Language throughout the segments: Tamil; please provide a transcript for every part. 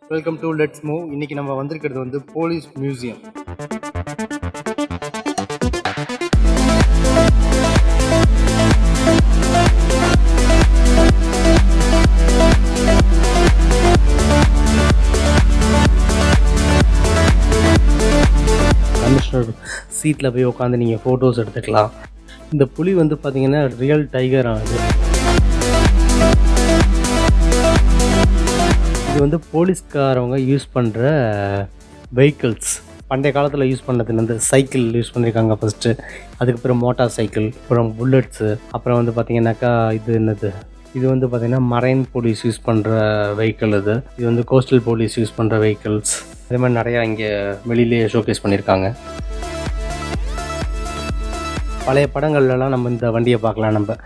Welcome to let's move. இன்னைக்கு நம்ம வந்திருக்கிறது வந்து போலீஸ் மியூசியம். கமிஷனர் சீட்டில் போய் உட்காந்து நீங்கள் ஃபோட்டோஸ் எடுத்துக்கலாம். இந்த புலி வந்து பார்த்தீங்கன்னா ரியல் டைகர் ஆகுது. இது வந்து போலீஸ்காரவங்க யூஸ் பண்ணுற வெஹிக்கிள்ஸ். பண்டைய காலத்தில் யூஸ் பண்ணதுலேருந்து சைக்கிள் யூஸ் பண்ணியிருக்காங்க ஃபஸ்ட்டு, அதுக்கப்புறம் மோட்டார் சைக்கிள், அப்புறம் புல்லட்ஸு, அப்புறம் வந்து பார்த்திங்கனாக்கா இது வந்து பார்த்திங்கன்னா மரைன் போலீஸ் யூஸ் பண்ணுற வெஹிக்கிள். இது வந்து கோஸ்டல் போலீஸ் யூஸ் பண்ணுற வெஹிக்கிள்ஸ். அதே மாதிரி நிறையா இங்கே வெளியிலேயே ஷோகேஸ் பண்ணியிருக்காங்க. பழைய படங்கள்லாம் நம்ம இந்த வண்டியை பார்க்கலாம். நம்ம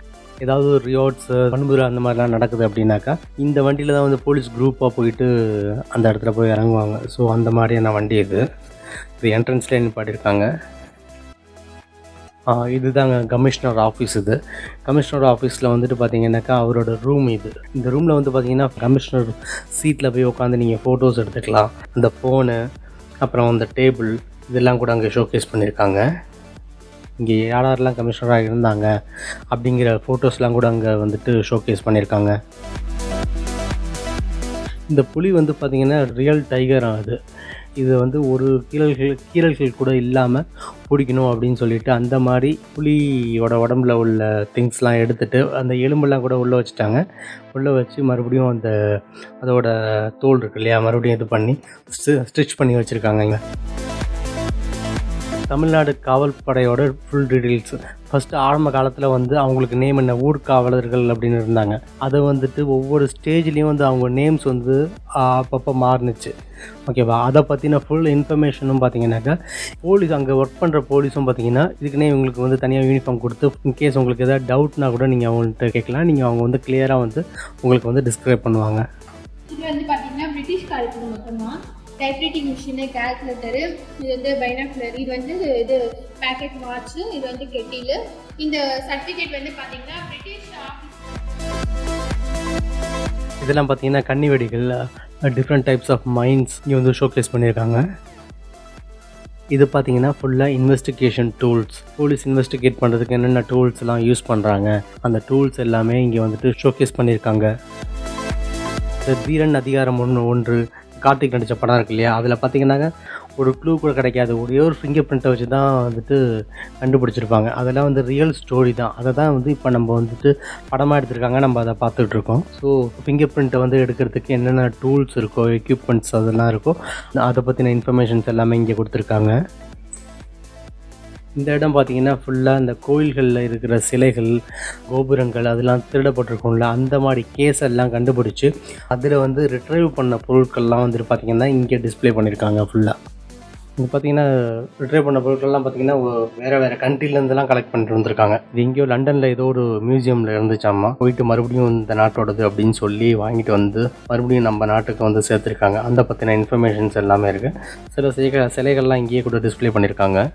ஏதாவது ஒரு ரியாட்ஸு பண்புரை அந்த மாதிரிலாம் நடக்குது அப்படின்னாக்கா இந்த வண்டியில் தான் வந்து போலீஸ் குரூப்பாக போயிட்டு அந்த இடத்துல போய் இறங்குவாங்க. ஸோ அந்த மாதிரியான வண்டி இது என்ட்ரன்ஸ்லேயே நிப்பாட்டியிருக்காங்க. இது தாங்க கமிஷனர் ஆஃபீஸ். இது கமிஷனர் ஆஃபீஸில் வந்துட்டு பார்த்தீங்கன்னாக்கா அவரோட ரூம் இது. இந்த ரூமில் வந்து பார்த்தீங்கன்னா கமிஷனர் சீட்டில் போய் உட்காந்து நீங்கள் ஃபோட்டோஸ் எடுத்துக்கலாம். அந்த ஃபோனு, அப்புறம் அந்த டேபிள், இதெல்லாம் கூட அங்கே ஷோகேஸ் பண்ணியிருக்காங்க. இங்கே யாரெல்லாம் கமிஷனராக இருந்தாங்க அப்படிங்கிற ஃபோட்டோஸ்லாம் கூட அங்கே வந்துட்டு ஷோகேஸ் பண்ணியிருக்காங்க. இந்த புலி வந்து பார்த்திங்கன்னா ரியல் டைகர் ஆகுது. இது வந்து ஒரு கீறல்கள் கூட இல்லாமல் பிடிக்கணும் அப்படின்னு சொல்லிட்டு அந்த மாதிரி புலியோட உடம்புல உள்ள திங்ஸ்லாம் எடுத்துகிட்டு அந்த எலும்பெல்லாம் கூட உள்ளே வச்சுட்டாங்க. உள்ளே வச்சு மறுபடியும் அதோட தோல் இருக்கு இல்லையா, மறுபடியும் இது பண்ணி ஸ்டிச் பண்ணி வச்சுருக்காங்க. இங்கே தமிழ்நாடு காவல்படையோட ஃபுல் டீட்டெயில்ஸ். ஃபஸ்ட்டு ஆரம்ப காலத்தில் வந்து அவங்களுக்கு நேம் என்ன, ஊர்காவலர்கள் அப்படின்னு இருந்தாங்க. அதை வந்துட்டு ஒவ்வொரு ஸ்டேஜ்லேயும் வந்து அவங்க நேம்ஸ் வந்து அப்பப்போ மாறுனுச்சு. ஓகேவா? அதை பற்றின ஃபுல் இன்ஃபர்மேஷனும் பார்த்தீங்கன்னாக்கா போலீஸ் அங்கே ஒர்க் பண்ணுற போலீஸும் பார்த்தீங்கன்னா இதுக்குன்னே இவங்களுக்கு வந்து தனியாக யூனிஃபார்ம் கொடுத்து இன்கேஸ் உங்களுக்கு எதாவது டவுட்னா கூட நீங்கள் அவங்கள்ட்ட கேட்கலாம். நீங்கள் அவங்க வந்து கிளியராக வந்து உங்களுக்கு வந்து டிஸ்கிரைப் பண்ணுவாங்க. இது வந்து பார்த்தீங்கன்னா பிரிட்டிஷ் காலத்துக்கு மொத்தமாக டைப்ரைட்டிங் மிஷினு, கேல்குலேட்டரு, இது வந்து பைனாக்குலர், இது வந்து இது பேக்கெட் வாட்ச்சு, இது வந்து கெட்டிலு. இந்த சர்டிஃபிகேட் வந்து பார்த்தீங்கன்னா பிரிட்டிஷ் ஆஃபீஸ். இதெல்லாம் பார்த்தீங்கன்னா கன்னி வெடிகள், டிஃப்ரெண்ட் டைப்ஸ் ஆஃப் மைன்ஸ் இங்கே வந்து ஷோகேஸ் பண்ணியிருக்காங்க. இது பார்த்தீங்கன்னா ஃபுல்லாக இன்வெஸ்டிகேஷன் டூல்ஸ். போலீஸ் இன்வெஸ்டிகேட் பண்ணுறதுக்கு என்னென்ன டூல்ஸ்லாம் யூஸ் பண்ணுறாங்க அந்த டூல்ஸ் எல்லாமே இங்கே வந்துட்டு ஷோகேஸ் பண்ணியிருக்காங்க. தீரன் அதிகாரம் 1 கார்த்திக் நடித்த படம் இருக்கு இல்லையா, அதில் பார்த்தீங்கன்னாக்க ஒரு க்ளூ கூட கிடைக்காது. ஒரே ஒரு ஃபிங்கர் பிரிண்ட்டை வச்சு தான் வந்துட்டு கண்டுபிடிச்சிருப்பாங்க. அதெல்லாம் வந்து ரியல் ஸ்டோரி தான். அதை தான் வந்து இப்போ நம்ம வந்துட்டு படமாக எடுத்திருக்காங்க, நம்ம அதை பார்த்துட்ருக்கோம். ஸோ ஃபிங்கர் பிரிண்ட்டை வந்து எடுக்கிறதுக்கு என்னென்ன டூல்ஸ் இருக்கோ, எக்யூப்மெண்ட்ஸ் அதெல்லாம் இருக்கோ, அதை பற்றின இன்ஃபர்மேஷன்ஸ் எல்லாமே இங்கே கொடுத்துருக்காங்க. இந்த இடம் பார்த்திங்கன்னா ஃபுல்லாக இந்த கோயில்களில் இருக்கிற சிலைகள், கோபுரங்கள் அதெல்லாம் திருடப்பட்டிருக்கும்ல, அந்த மாதிரி கேஸ் எல்லாம் கண்டுபிடிச்சி அதில் வந்து ரிட்ரைவ் பண்ண பொருட்கள்லாம் வந்துட்டு பார்த்திங்கன்னா இங்கே டிஸ்பிளே பண்ணியிருக்காங்க ஃபுல்லாக. இங்கே பார்த்திங்கன்னா ரிட்ரைவ் பண்ண பொருட்கள்லாம் பார்த்திங்கன்னா வேறு கண்ட்ரிலேருந்துலாம் கலெக்ட் பண்ணிட்டு வந்திருக்காங்க. இது எங்கேயோ லண்டனில் ஏதோ ஒரு மியூசியமில் இருந்துச்சாம்மா, போயிட்டு மறுபடியும் இந்த நாட்டோடது அப்படின்னு சொல்லி வாங்கிட்டு வந்து மறுபடியும் நம்ம நாட்டுக்கு வந்து சேர்த்துருக்காங்க. அந்த பற்றின இன்ஃபர்மேஷன்ஸ் எல்லாமே இருக்குது. சில சிலைகள்லாம் இங்கேயே கூட டிஸ்பிளே பண்ணியிருக்காங்க.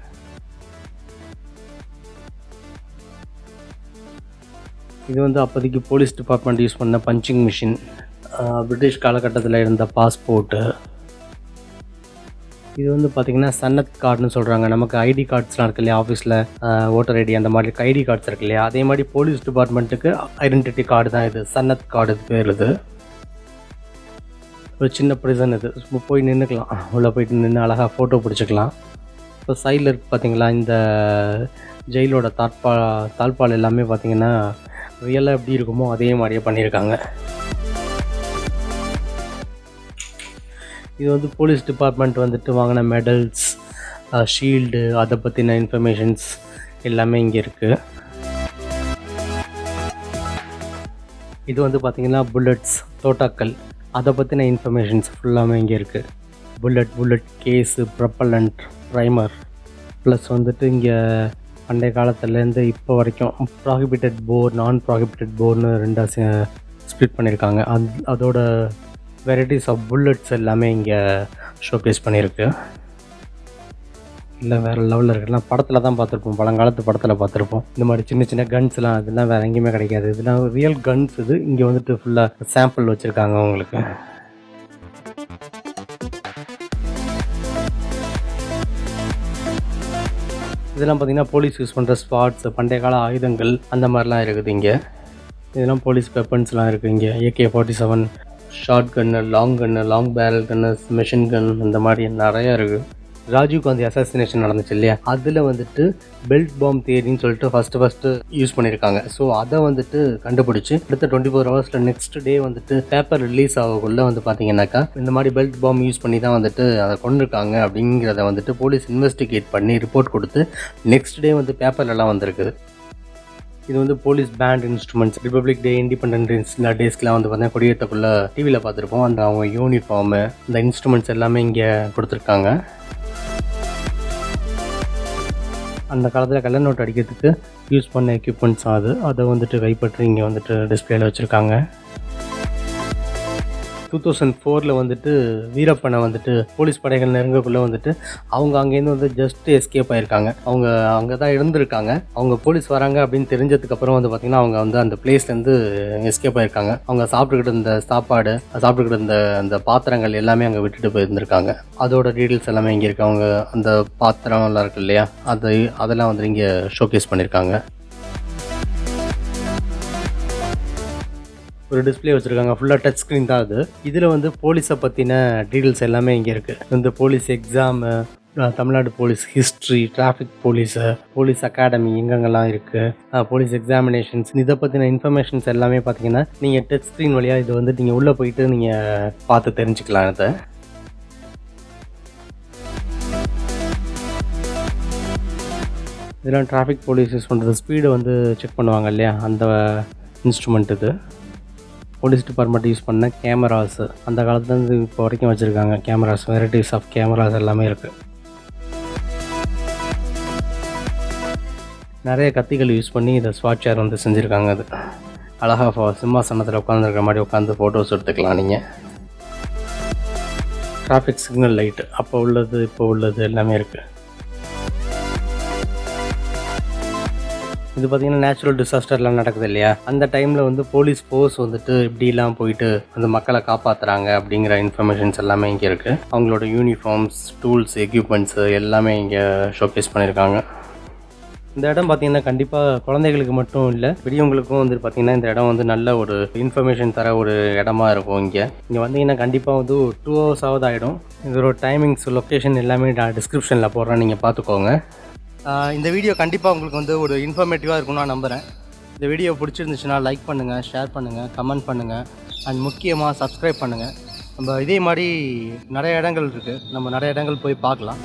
இது வந்து அப்போதைக்கு போலீஸ் டிபார்ட்மெண்ட் யூஸ் பண்ண பஞ்சிங் மிஷின், பிரிட்டிஷ் காலகட்டத்தில் இருந்த பாஸ்போர்ட்டு. இது வந்து பார்த்திங்கன்னா சன்னத் கார்டுன்னு சொல்கிறாங்க. நமக்கு ஐடி கார்ட்ஸ்லாம் இருக்கு இல்லையா ஆஃபீஸில், ஓட்டர் ஐடி அந்த மாதிரி ஐடி கார்ட்ஸ் இருக்கு இல்லையா, அதே மாதிரி போலீஸ் டிபார்ட்மெண்ட்டுக்கு ஐடென்டிட்டி கார்டு தான் இது, சன்னத் கார்டு இது பேர். இது ஒரு சின்ன ப்ரிசன். இது போய் நின்றுக்கலாம், உள்ளே போயிட்டு நின்று அழகாக ஃபோட்டோ பிடிச்சிக்கலாம். இப்போ சைடில் இருக்குது பார்த்திங்களா, இந்த ஜெயிலோட தாழ்பால் எல்லாமே பார்த்திங்கன்னா ரியலாக எப்படி இருக்குமோ அதே மாதிரியே பண்ணியிருக்காங்க. இது வந்து போலீஸ் டிபார்ட்மெண்ட் வந்துட்டு வாங்கின மெடல்ஸ், ஷீல்டு, அதை பற்றின இன்ஃபர்மேஷன்ஸ் எல்லாமே இங்கே இருக்குது. இது வந்து பார்த்திங்கன்னா புல்லட்ஸ், தோட்டாக்கள், அதை பற்றின இன்ஃபர்மேஷன்ஸ் ஃபுல்லாமே இங்கே இருக்குது. புல்லட் கேஸு, ப்ரப்பலண்ட், ப்ரைமர், ப்ளஸ் வந்துட்டு இங்கே பண்டைய காலத்துலேருந்து இப்போ வரைக்கும் ப்ராஹிபிட்டட் போர், நான் ப்ராஹிபிட்டட் போர்னு ரெண்டாக ஸ்ப்ளிட் பண்ணியிருக்காங்க. அதோட வெரைட்டிஸ் ஆஃப் புல்லட்ஸ் எல்லாமே இங்கே ஷோகேஸ் பண்ணியிருக்கு. இல்லை வேறு லெவலில் இருக்குலாம். படத்தில் தான் பார்த்துருப்போம், பழங்காலத்து படத்தில் பார்த்துருப்போம். இந்த மாதிரி சின்ன சின்ன கன்ஸ்லாம் அதெல்லாம் வேறு எங்கேயுமே கிடைக்காது. இதெல்லாம் ரியல் கன்ஸ். இது இங்கே வந்துட்டு ஃபுல்லாக சாம்பிள் வச்சுருக்காங்க உங்களுக்கு. இதெல்லாம் பார்த்திங்கன்னா போலீஸ் யூஸ் பண்ணுற ஸ்பாட்ஸ், பண்டைய கால ஆயுதங்கள் அந்த மாதிரிலாம் இருக்குது இங்கே. இதெல்லாம் போலீஸ் வெப்பன்ஸ்லாம் இருக்குது இங்கே. AK-47, short gun, long barrel gun, machine gun இந்த மாதிரி நிறையா இருக்குது. ராஜீவ் காந்தி அசாசினேஷன் நடந்துச்சு இல்லையா, அதில் வந்துட்டு பெல்ட் பாம் தியரின்னு சொல்லிட்டு ஃபஸ்ட்டு யூஸ் பண்ணியிருக்காங்க. ஸோ அதை வந்துட்டு கண்டுபிடிச்சி அடுத்த 24 ஹவர்ஸில் நெக்ஸ்ட் டே வந்துட்டு பேப்பர் ரிலீஸ் ஆகக்குள்ளே வந்து பார்த்தீங்கன்னாக்கா இந்த மாதிரி பெல்ட் பாம் யூஸ் பண்ணி தான் வந்துட்டு அதை கொண்டிருக்காங்க அப்படிங்கிறத வந்துட்டு போலீஸ் இன்வெஸ்டிகேட் பண்ணி ரிப்போர்ட் கொடுத்து நெக்ஸ்ட் டே வந்து பேப்பர்லலாம் வந்திருக்குது. இது வந்து போலீஸ் பேண்ட் இன்ஸ்ட்ருமெண்ட்ஸ். ரிப்பப்ளிக் டே, இண்டிபெண்டன்ஸ் டேஸ்க்கெலாம் வந்து பார்த்தீங்கன்னா கொடியேற்றக்குள்ளே டிவியில் பார்த்துருப்போம். அந்த அவங்க யூனிஃபார்மு, இந்த இன்ஸ்ட்ருமெண்ட்ஸ் எல்லாமே இங்கே கொடுத்துருக்காங்க. அந்த காலத்தில் கள்ள நோட்டு அடிக்கிறதுக்கு யூஸ் பண்ண எக்யூப்மெண்ட்ஸ் அதை வந்துட்டு கைப்பற்றி இங்கே வந்துட்டு டிஸ்பிளேல வச்சுருக்காங்க. 2004 வந்துட்டு வீரப்பனை வந்துட்டு போலீஸ் படைகள் நெருங்கக்குள்ளே வந்துட்டு அவங்க அங்கேருந்து வந்து ஜஸ்ட் எஸ்கேப் ஆகிருக்காங்க. அவங்க அங்கே தான் இருந்திருக்காங்க. அவங்க போலீஸ் வராங்க அப்படின்னு தெரிஞ்சதுக்கப்புறம் வந்து பார்த்திங்கன்னா அவங்க வந்து அந்த பிளேஸ்லேருந்து எஸ்கேப் ஆகிருக்காங்க. அவங்க சாப்பிட்டுக்கிட்டு இருந்த சாப்பாடு, சாப்பிட்டுக்கிட்டு இருந்த அந்த பாத்திரங்கள் எல்லாமே அங்கே விட்டுட்டு போயிருந்திருக்காங்க. அதோட டீட்டெயில்ஸ் எல்லாமே இங்கே இருக்குது. அவங்க அந்த பாத்திரம்லாம் இருக்குது இல்லையா, அதெல்லாம் வந்து இங்கே ஷோகேஸ் பண்ணியிருக்காங்க. ஒரு டிஸ்பிளே வச்சுருக்காங்க. ஃபுல்லாக டச் ஸ்க்ரீன் தான் அது. இதில் வந்து போலீஸை பற்றின டீட்டெயில்ஸ் எல்லாமே இங்கே இருக்குது. இந்த police exam, Tamil Nadu police history, traffic police, police academy எங்கெங்கெல்லாம் இருக்குது, போலீஸ் எக்ஸாமினேஷன்ஸ், இதை பற்றின இன்ஃபர்மேஷன்ஸ் எல்லாமே பார்த்தீங்கன்னா நீங்கள் டச் ஸ்க்ரீன் வழியாக இது வந்து நீங்கள் உள்ளே போயிட்டு நீங்கள் பார்த்து தெரிஞ்சுக்கலாம். இதை இதெல்லாம் டிராஃபிக் போலீஸ் யூஸ் பண்ணுறது, ஸ்பீடை வந்து செக் பண்ணுவாங்க இல்லையா, அந்த இன்ஸ்ட்ருமெண்ட் இது. போலீஸ் டிபார்ட்மெண்ட் யூஸ் பண்ண கேமராஸ் அந்த காலத்துலேருந்து இப்போ வரைக்கும் வச்சுருக்காங்க. கேமராஸ், வெரைட்டிஸ் ஆஃப் கேமராஸ் எல்லாமே இருக்குது. நிறைய கத்திகள் யூஸ் பண்ணி இதை ஸ்வாட் சேர் வந்து செஞ்சுருக்காங்க. அது அழகாக சிம்மாசனத்தில் உட்காந்துருக்கிற மாதிரி உட்காந்து ஃபோட்டோஸ் எடுத்துக்கலாம் நீங்கள். டிராஃபிக் சிக்னல் லைட்டு அப்போ உள்ளது இப்போ உள்ளது எல்லாமே இருக்குது. இது பார்த்திங்கன்னா நேச்சுரல் டிசாஸ்டர்லாம் நடக்குது இல்லையா, அந்த டைமில் வந்து போலீஸ் ஃபோர்ஸ் வந்துட்டு இப்படிலாம் போயிட்டு அந்த மக்களை காப்பாற்றுறாங்க அப்படிங்கிற இன்ஃபர்மேஷன்ஸ் எல்லாமே இங்கே இருக்குது. அவங்களோட யூனிஃபார்ம்ஸ், டூல்ஸ், எக்யூப்மெண்ட்ஸு எல்லாமே இங்கே ஷோகேஸ் பண்ணியிருக்காங்க. இந்த இடம் பார்த்திங்கன்னா கண்டிப்பாக குழந்தைகளுக்கு மட்டும் இல்லை, பெரியவங்களுக்கும் வந்து பார்த்திங்கன்னா இந்த இடம் வந்து நல்ல ஒரு இன்ஃபர்மேஷன் தர ஒரு இடமா இருக்கும். இங்கே வந்தீங்கன்னா கண்டிப்பாக வந்து 2 hours ஆகிடும். இதோட டைமிங்ஸ், லொக்கேஷன் எல்லாமே நான் டிஸ்கிரிப்ஷனில் போடுறேன், நீங்கள் பார்த்துக்கோங்க. இந்த வீடியோ கண்டிப்பாக உங்களுக்கு வந்து ஒரு இன்ஃபர்மேட்டிவாக இருக்கும்னு நான் நம்புகிறேன். இந்த வீடியோ பிடிச்சிருந்துச்சுன்னா லைக் பண்ணுங்கள், ஷேர் பண்ணுங்கள், கமெண்ட் பண்ணுங்கள், அண்ட் முக்கியமாக சப்ஸ்கிரைப் பண்ணுங்கள். நம்ம இதே மாதிரி நிறைய இடங்கள் இருக்குது, நம்ம நிறைய இடங்கள் போய் பார்க்கலாம்.